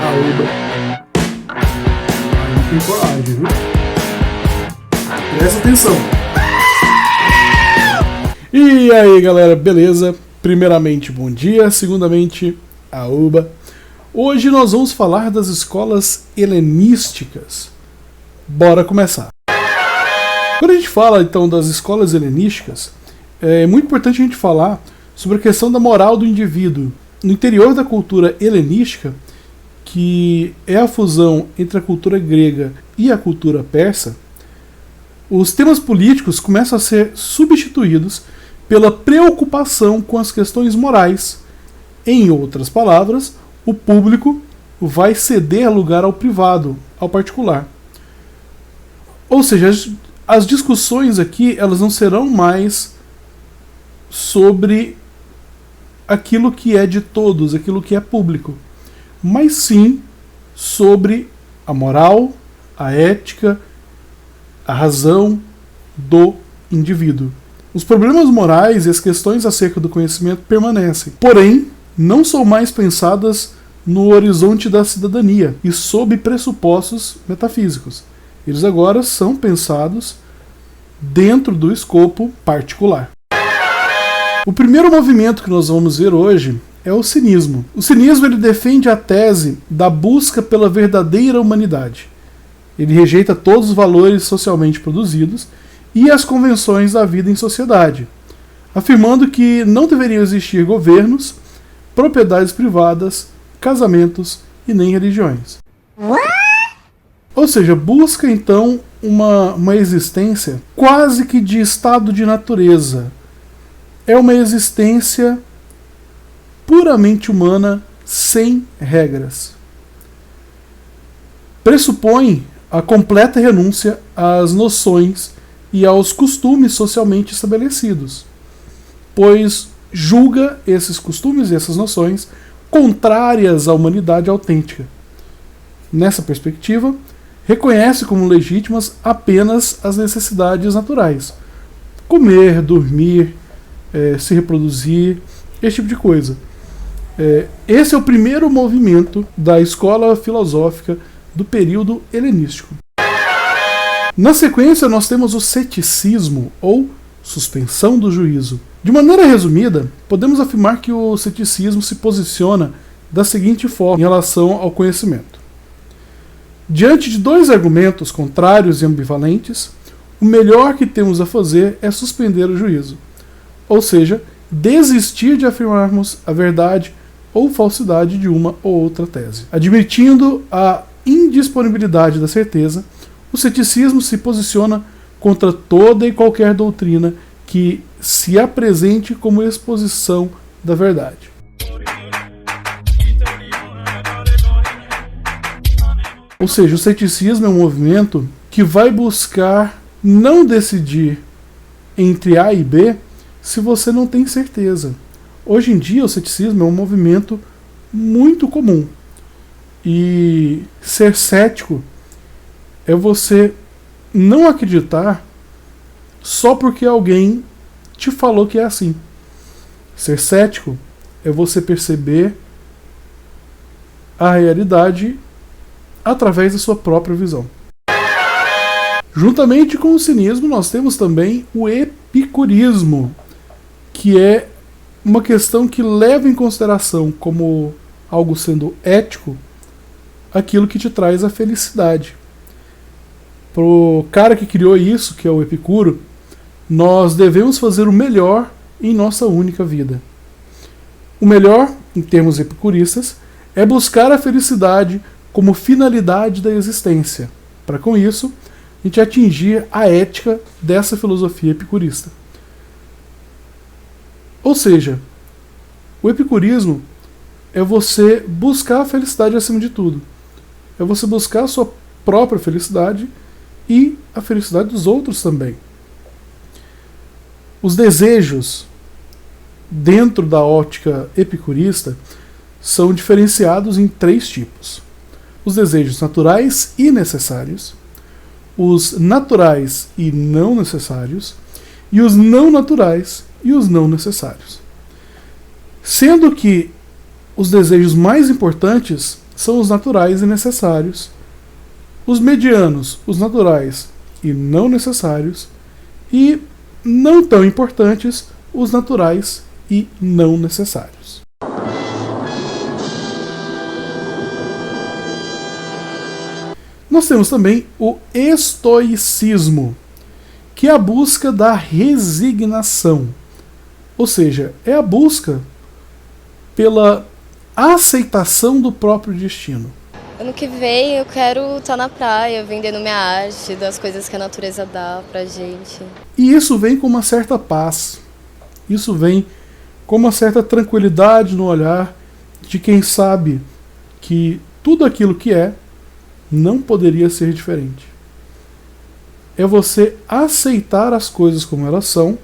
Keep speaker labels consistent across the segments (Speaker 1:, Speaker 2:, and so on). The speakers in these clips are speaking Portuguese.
Speaker 1: Aoba. Aí tem coragem, viu? Presta atenção. E aí, galera, beleza? Primeiramente, bom dia. Segundamente, aoba. Hoje nós vamos falar das escolas helenísticas. Bora começar. Quando a gente fala, então, das escolas helenísticas, é muito importante a gente falar sobre a questão da moral do indivíduo. No interior da cultura helenística, que é a fusão entre a cultura grega e a cultura persa, os temas políticos começam a ser substituídos pela preocupação com as questões morais. Em outras palavras, o público vai ceder lugar ao privado, ao particular. Ou seja, as discussões aqui elas não serão mais sobre aquilo que é de todos, aquilo que é público, mas sim sobre a moral, a ética, a razão do indivíduo. Os problemas morais e as questões acerca do conhecimento permanecem, porém, não são mais pensadas no horizonte da cidadania e sob pressupostos metafísicos. Eles agora são pensados dentro do escopo particular. O primeiro movimento que nós vamos ver hoje é o cinismo. O cinismo ele defende a tese da busca pela verdadeira humanidade. Ele rejeita todos os valores socialmente produzidos e as convenções da vida em sociedade, afirmando que não deveriam existir governos, propriedades privadas, casamentos e nem religiões. Ou seja, busca então uma existência quase que de estado de natureza. É uma existência puramente humana, sem regras. Pressupõe a completa renúncia às noções e aos costumes socialmente estabelecidos, pois julga esses costumes e essas noções contrárias à humanidade autêntica. Nessa perspectiva, reconhece como legítimas apenas as necessidades naturais: comer, dormir, se reproduzir, esse tipo de coisa. Esse é o primeiro movimento da escola filosófica do período helenístico. Na sequência, nós temos o ceticismo, ou suspensão do juízo. De maneira resumida, podemos afirmar que o ceticismo se posiciona da seguinte forma em relação ao conhecimento. Diante de dois argumentos contrários e ambivalentes, o melhor que temos a fazer é suspender o juízo, ou seja, desistir de afirmarmos a verdade ou falsidade de uma ou outra tese. Admitindo a indisponibilidade da certeza, o ceticismo se posiciona contra toda e qualquer doutrina que se apresente como exposição da verdade. Ou seja, o ceticismo é um movimento que vai buscar não decidir entre A e B se você não tem certeza. Hoje em dia, o ceticismo é um movimento muito comum. E ser cético é você não acreditar só porque alguém te falou que é assim. Ser cético é você perceber a realidade através da sua própria visão. Juntamente com o cinismo, nós temos também o epicurismo, que é uma questão que leva em consideração como algo sendo ético aquilo que te traz a felicidade. Para o cara que criou isso, que é o Epicuro, nós devemos fazer o melhor em nossa única vida. O melhor, em termos epicuristas, é buscar a felicidade como finalidade da existência, para com isso a gente atingir a ética dessa filosofia epicurista. Ou seja, o epicurismo é você buscar a felicidade acima de tudo. É você buscar a sua própria felicidade e a felicidade dos outros também. Os desejos dentro da ótica epicurista são diferenciados em 3 tipos: os desejos naturais e necessários, os naturais e não necessários, e os não naturais e os não necessários. Sendo que os desejos mais importantes são os naturais e necessários. Os medianos, os naturais e não necessários. E não tão importantes, os naturais e não necessários. Nós temos também o estoicismo, que é a busca da resignação. Ou seja, é a busca pela aceitação do próprio destino.
Speaker 2: Ano que vem eu quero estar na praia, vendendo minha arte, das coisas que a natureza dá pra gente.
Speaker 1: E isso vem com uma certa paz. Isso vem com uma certa tranquilidade no olhar de quem sabe que tudo aquilo que é não poderia ser diferente. É você aceitar as coisas como elas são,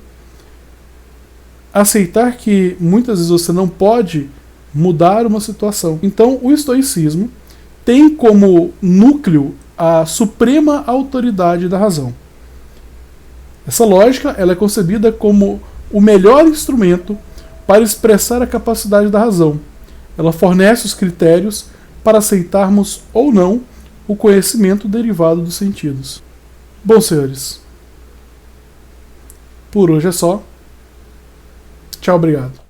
Speaker 1: aceitar que muitas vezes você não pode mudar uma situação. Então, o estoicismo tem como núcleo a suprema autoridade da razão. Essa lógica ela é concebida como o melhor instrumento para expressar a capacidade da razão. Ela fornece os critérios para aceitarmos ou não o conhecimento derivado dos sentidos. Bom, senhores, por hoje é só. Tchau, obrigado.